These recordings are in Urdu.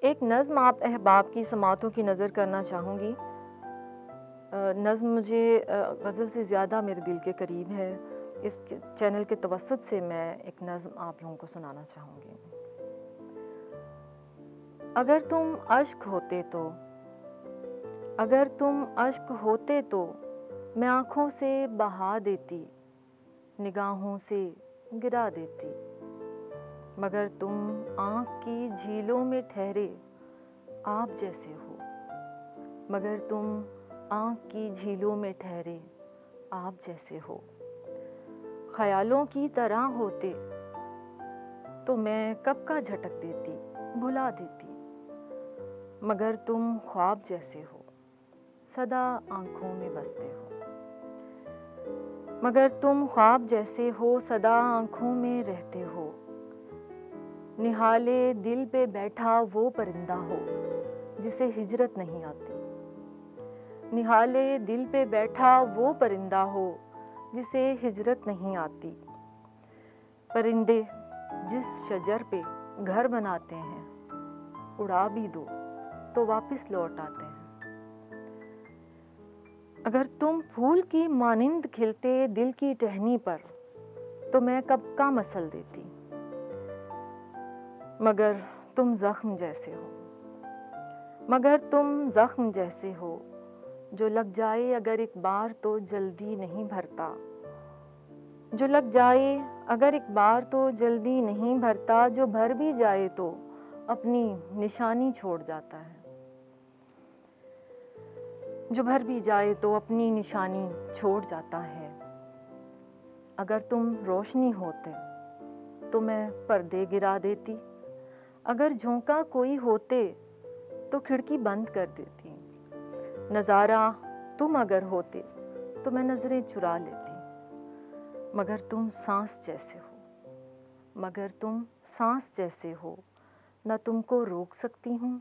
ایک نظم آپ احباب کی سماعتوں کی نظر کرنا چاہوں گی۔ نظم مجھے غزل سے زیادہ میرے دل کے قریب ہے۔ اس چینل کے توسط سے میں ایک نظم آپ لوگوں کو سنانا چاہوں گی۔ اگر تم اشک ہوتے تو، اگر تم اشک ہوتے تو میں آنکھوں سے بہا دیتی، نگاہوں سے گرا دیتی، مگر تم آنکھ کی جھیلوں میں ٹھہرے آپ جیسے ہو، مگر تم آنکھ کی جھیلوں میں ٹھہرے آپ جیسے ہو۔ خیالوں کی طرح ہوتے تو میں کب کا جھٹک دیتی، بھلا دیتی، مگر تم خواب جیسے ہو، سدا آنکھوں میں بستے ہو، مگر تم خواب جیسے ہو، سدا آنکھوں میں رہتے ہو۔ نہالے دل پہ بیٹھا وہ پرندہ ہو جسے ہجرت نہیں آتی، نہالے دل پہ بیٹھا وہ پرندہ ہو جسے ہجرت نہیں آتی۔ پرندے جس شجر پہ گھر بناتے ہیں، اڑا بھی دو تو واپس لوٹ آتے ہیں۔ اگر تم پھول کی مانند کھلتے دل کی ٹہنی پر تو میں کب کا مسل دیتی، مگر تم زخم جیسے ہو، مگر تم زخم جیسے ہو، جو لگ جائے اگر ایک بار تو جلدی نہیں بھرتا، جو لگ جائے اگر ایک بار تو جلدی نہیں بھرتا، جو بھر بھی جائے تو اپنی نشانی چھوڑ جاتا ہے، جو بھر بھی جائے تو اپنی نشانی چھوڑ جاتا ہے۔ اگر تم روشنی ہوتے تو میں پردے گرا دیتی، اگر جھونکا کوئی ہوتے تو کھڑکی بند کر دیتی، نظارہ تم اگر ہوتے تو میں نظریں چرا لیتی، مگر تم سانس جیسے ہو، مگر تم سانس جیسے ہو، نہ تم کو روک سکتی ہوں،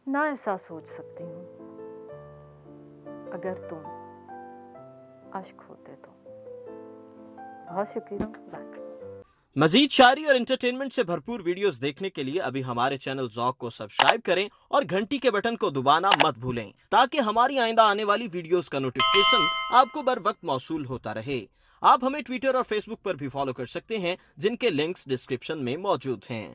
نہ ایسا سوچ سکتی ہوں۔ اگر تم اشک ہوتے تو۔ بہت شکریہ۔ بائے۔ مزید شاعری اور انٹرٹینمنٹ سے بھرپور ویڈیوز دیکھنے کے لیے ابھی ہمارے چینل ذوق کو سبسکرائب کریں اور گھنٹی کے بٹن کو دبانا مت بھولیں تاکہ ہماری آئندہ آنے والی ویڈیوز کا نوٹیفکیشن آپ کو بر وقت موصول ہوتا رہے۔ آپ ہمیں ٹویٹر اور فیس بک پر بھی فالو کر سکتے ہیں، جن کے لنکس ڈسکرپشن میں موجود ہیں۔